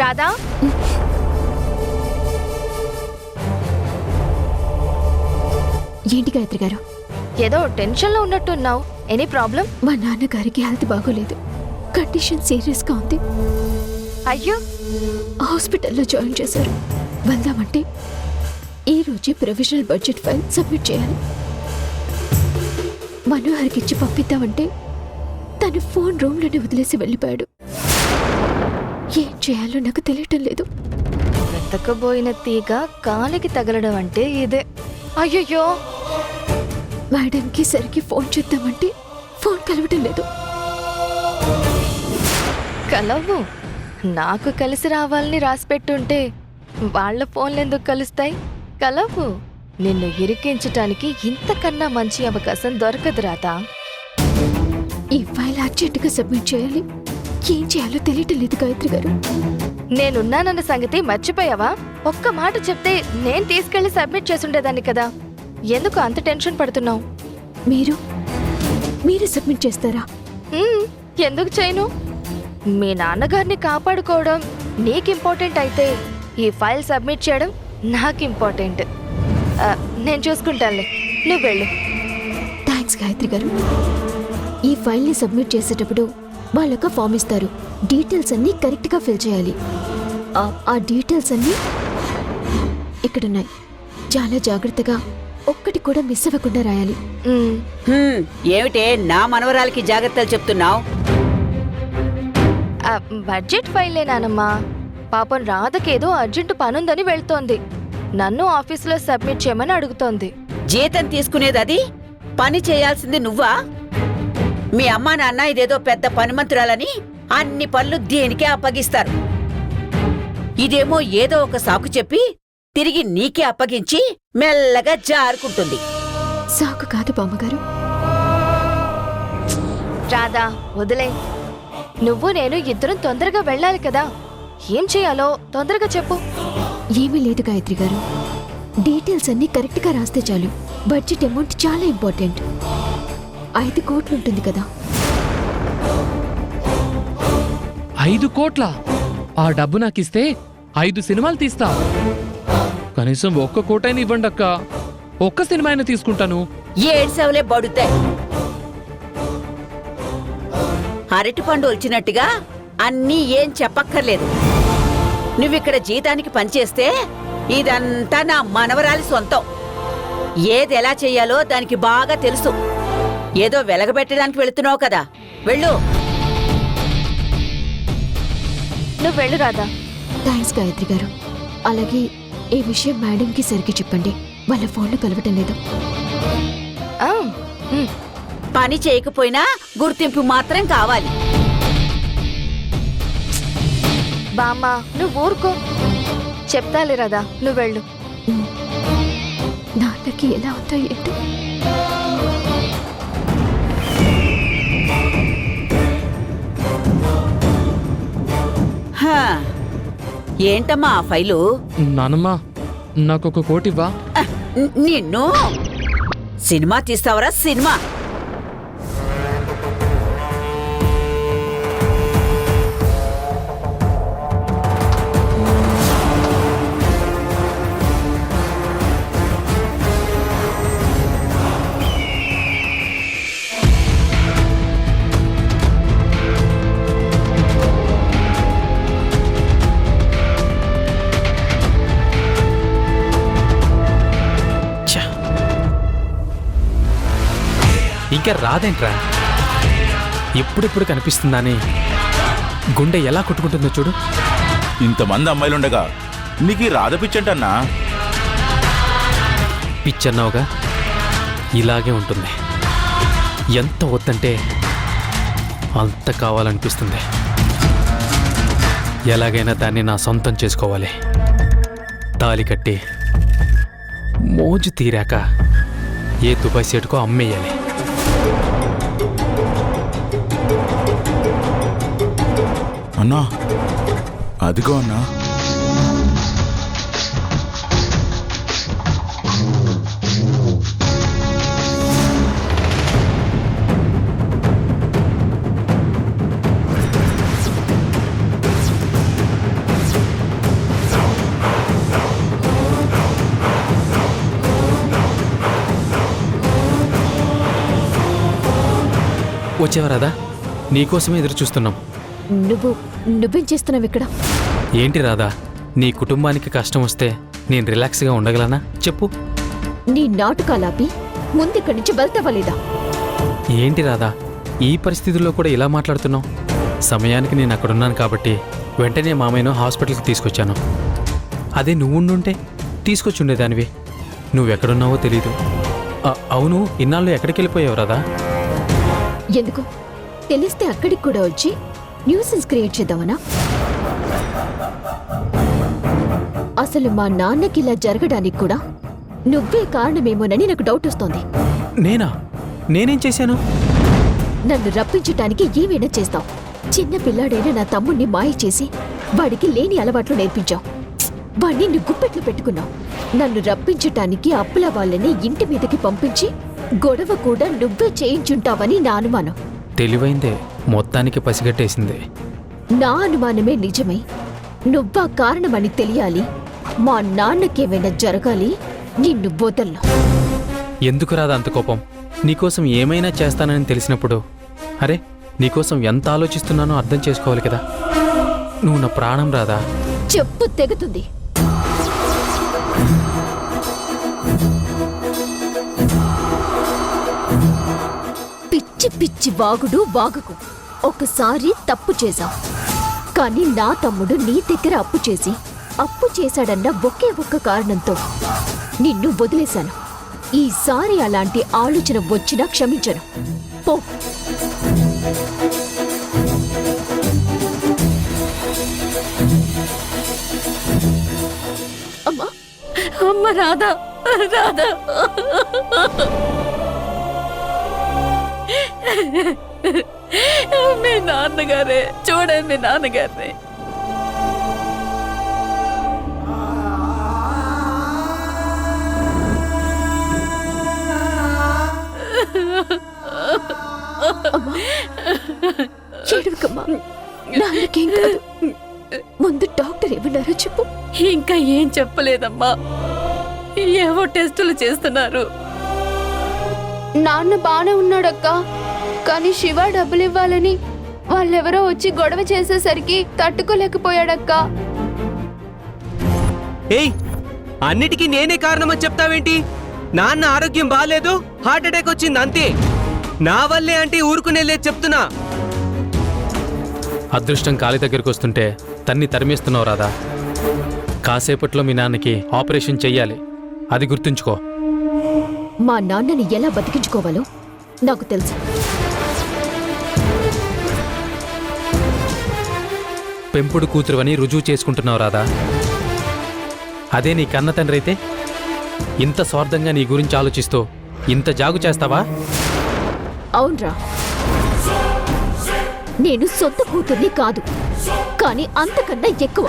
రాధా, ఏంటి గాయత్రి గారు? ఏదో టెన్షన్లో ఉన్నట్టున్నావు. Any problem? మా నాన్నగారికి హెల్త్ బాగోలేదు, కండిషన్ సీరియస్గా ఉంది. అయ్యో, హాస్పిటల్లో జాయిన్ చేశారు. వెళ్దామంటే ఈ రోజే ప్రొవిజనల్ బడ్జెట్ ఫైల్ సబ్మిట్ చేయాలి. మనోహర్కి ఇచ్చి పంపిద్దామంటే తన ఫోన్ రూమ్లోనే వదిలేసి వెళ్ళిపోయాడు. ఏం చేయాలో నాకు తెలియటం లేదు. వెతకబోయిన తీగ కాలికి తగలడం అంటే ఇదే. అయ్యయ్యో, మేడంకి సరికి ఫోన్ చేద్దామంటే ఫోన్ కలవటం లేదు. కలవు. నాకు కలిసి రావాలని రాసిపెట్టుంటే వాళ్ళ ఫోన్లు ఎందుకు కలుస్తాయి? కలవు. నిన్ను ఇరికించటానికి ఇంతకన్నా మంచి అవకాశం దొరకదు రాధా. ఈ ఫైల్ అర్జెంటుగా సబ్మిట్ చేయాలి. ఏం చేయాలో తెలియటం లేదు గాయత్రి గారు. నేనున్నానన్న సంగతి మర్చిపోయావా? ఒక్క మాట చెప్తే నేను తీసుకెళ్లి సబ్మిట్ చేసుండేదాన్ని కదా. ఎందుకు అంత టెన్షన్ పడుతున్నావు? మీరు సబ్మిట్ చేస్తారా? ఎందుకు చేయను? మీ నాన్నగారిని కాపాడుకోవడం నీకు ఇంపార్టెంట్ అయితే ఈ ఫైల్ సబ్మిట్ చేయడం నాకు ఇంపార్టెంట్. నేను చూసుకుంటానులే, నువ్వు వెళ్ళు. థ్యాంక్స్ గాయత్రి గారు. ఈ ఫైల్ని సబ్మిట్ చేసేటప్పుడు వాళ్ళొక ఫామ్ ఇస్తారు. డీటెయిల్స్ అన్నీ కరెక్ట్గా ఫిల్ చేయాలి. ఆ డీటెయిల్స్ అన్నీ ఇక్కడున్నాయి. చాలా జాగ్రత్తగా ఒక్కటి కూడా మిస్ అవ్వకుండా రాయాలి. ఏమిటే నా మనవరాలకి జాగ్రత్తలు చెప్తున్నావు? బడ్జెట్ ఫైలే నానమ్మా. పాపం రాధకేదో అర్జెంటు పనుందని వెళ్తోంది. నన్ను ఆఫీసులో సబ్మిట్ చేయమని అడుగుతోంది. జీతం తీసుకునేది అది, పని చేయాల్సింది నువ్వా? మీ అమ్మా నాన్న ఇదేదో పెద్ద పనిమంతురాలని అన్ని పనులు దేనికే అప్పగిస్తారు. ఇదేమో ఏదో ఒక సాకు చెప్పి తిరిగి నీకే అప్పగించి మెల్లగా జారుకుంటుంది. సాకు కాదు బామ్మగారు. రాధా, వదిలే. నువ్వు నేను ఇద్దరం తొందరగా వెళ్ళాలి కదా. ఏం చేయాలో తొందరగా చెప్పు. ఏమీ లేదు గాయత్రి గారు. డీటెయిల్స్ అన్నీ కరెక్ట్గా రాస్తే చాలు. బడ్జెట్ అమౌంట్ చాలా ఇంపార్టెంట్. 5 కోట్లు ఉంటుంది కదా. 5 కోట్ల? ఆ డబ్బు నాకిస్తే 5 సినిమాలు తీస్తా. కనీసం 1 కోటైనా ఇవ్వండి అక్క. 1 సినిమా అయినా తీసుకుంటాను. ఏడ్సవలే బడుతాయి. అరటిపండు వచ్చినట్టుగా అన్నీ ఏం చెప్పక్కర్లేదు. నువ్విక్కడ జీతానికి పనిచేస్తే ఇదంతా నా మనవరాలి సొంతం. ఏది ఎలా చెయ్యాలో దానికి బాగా తెలుసు. ఏదో వెలగబెట్టడానికి వెళుతున్నావు కదా, వెళ్ళు. నువ్వు వెళ్ళు రాధా. థ్యాంక్స్ గాయత్రి గారు. అలాగే ఈ విషయం మేడంకి సరికి చెప్పండి. వాళ్ళ ఫోన్లు కలవటం లేదు. పని చేయకపోయినా గుర్తింపు మాత్రం కావాలి. బామ్మా, నువ్వు ఊరుకో. చెప్తాలే రాధా, నువ్వు వెళ్ళు. నాన్నకి ఎలా ఉందో ఏంటో. ఏంటమ్మా ఆ ఫైలు? నానమ్మా, నాకొక కోటివ్వా? నిన్ను సినిమా తీస్తావరా? సినిమా ఇంకా రాదేంట్రా? ఎప్పుడెప్పుడు కనిపిస్తుందని గుండె ఎలా కొట్టుకుంటుందో చూడు. ఇంతమంది అమ్మాయిలుండగా నీకు రాధ పిచ్చంటన్నా? పిచ్చన్నావుగా, ఇలాగే ఉంటుంది. ఎంత వద్దంటే అంత కావాలనిపిస్తుంది. ఎలాగైనా దాన్ని నా సొంతం చేసుకోవాలి. తాళి కట్టి మోజు తీరాక ఏ దుబాయ్ సేటుకో అమ్మేయాలి. అన్నా, అదిగో అన్నా. వచ్చావా రాధా? నీకోసమే ఎదురు చూస్తున్నాం. నువ్వేం చేస్తున్నావు ఇక్కడ? ఏంటి రాధా, నీ కుటుంబానికి కష్టం వస్తే నేను రిలాక్స్గా ఉండగలనా చెప్పు? నీ నాటకాలాపి ముందిక్కడి నుంచి వెళ్తావా లేదా? ఏంటి రాధా, ఈ పరిస్థితుల్లో కూడా ఇలా మాట్లాడుతున్నావు? సమయానికి నేను అక్కడున్నాను కాబట్టి వెంటనే మామయ్యను హాస్పిటల్కి తీసుకొచ్చాను. అదే నువ్వుండుంటే తీసుకొచ్చుండేదానివి. నువ్వెక్కడున్నావో తెలీదు. అవును, ఇన్నాళ్ళు ఎక్కడికి వెళ్ళిపోయావు రాధా? ఎందుకు? తెలిస్తే అక్కడికి కూడా వచ్చి న్యూసెన్స్ క్రియేట్ చేద్దామనా? అసలు మా నాన్నకి ఇలా జరగడానికి కూడా నువ్వే కారణమేమోనని నాకు డౌట్ వస్తోంది. నేనేం చేశాను? నన్ను రప్పించటానికి ఏమైనా చేస్తావు. చిన్న పిల్లాడైన నా తమ్ముణ్ణి మాయ చేసి వాడికి లేని అలవాట్లు నేర్పించావు. వాణ్ణి నువ్వు గుప్పెట్లు పెట్టుకున్నావు. నన్ను రప్పించటానికి అప్పుల వాళ్ళని ఇంటి మీదకి పంపించి గొడవ కూడా నువ్వే చేయించుంటావని నా అనుమానం. తెలివైందే, మొత్తానికి పసిగట్టేసింది. నా అనుమానమే నిజమై నువ్వా కారణమని తెలియాలి. మా నాన్నకేమైనా జరగాలి. నిన్ను వదలను. ఎందుకు రాదా అంత కోపం? నీకోసం ఏమైనా చేస్తానని తెలిసినప్పుడు అరే నీకోసం ఎంత ఆలోచిస్తున్నానో అర్థం చేసుకోవాలి కదా. నువ్వు నా ప్రాణం రాదా. చెప్పు తెగుతుంది. పిచ్చి పిచ్చి వాగుడు వాగకు. ఒకసారి తప్పు చేశావు, కానీ నా తమ్ముడు నీ దగ్గర అప్పు చేసి అప్పు చేశాడన్న ఒకే ఒక్క కారణంతో నిన్ను వదిలేశాను. ఈసారి అలాంటి ఆలోచన వచ్చినా క్షమించను. పో. అమ్మా, అమ్మ రాధా, రాధా. మీ నాన్నగారే చూడండి, మీ నాన్నగారిని. ఏడవకమ్మా, నాన్నకేం కాదు. ముందు డాక్టర్ ఏమన్నారో చెప్పు. ఇంకా ఏం చెప్పలేదమ్మా, ఏవో టెస్టులు చేస్తున్నారు. నాన్న బానే ఉన్నాడక్క, కానీ శివ డబ్బులు ఇవ్వాలని వాళ్ళెవరో వచ్చి గొడవ చేసేసరికి తట్టుకోలేకపోయాడక్క. ఏయ్, అన్నిటికీ నేనే కారణమని చెప్తావేంటి? నాన్న ఆరోగ్యం బాగాలేదు, హార్ట్ అటాక్ వచ్చింది అంతే. నా వల్లే అంటే ఊరుకునే లేదు చెప్తున్నా. అదృష్టం కాలి దగ్గరికి వస్తుంటే తన్ని తరిమేస్తున్నావు రాదా. కాసేపట్లో మీ నాన్నకి ఆపరేషన్ చెయ్యాలి, అది గుర్తుంచుకో. మా నాన్నని ఎలా బతికించుకోవాలో నాకు తెలుసు. పెంపుడు కూతురువని రుజువు చేసుకుంటున్నావు రాదా. అదే నీ కన్న తండ్రి అయితే ఇంత స్వార్థంగా నీ గురించి ఆలోచిస్తూ ఇంత జాగు చేస్తావా? అవునరా, నేను సొంత కూతుర్ని కాదు, కానీ అంతకన్నా ఎక్కువ.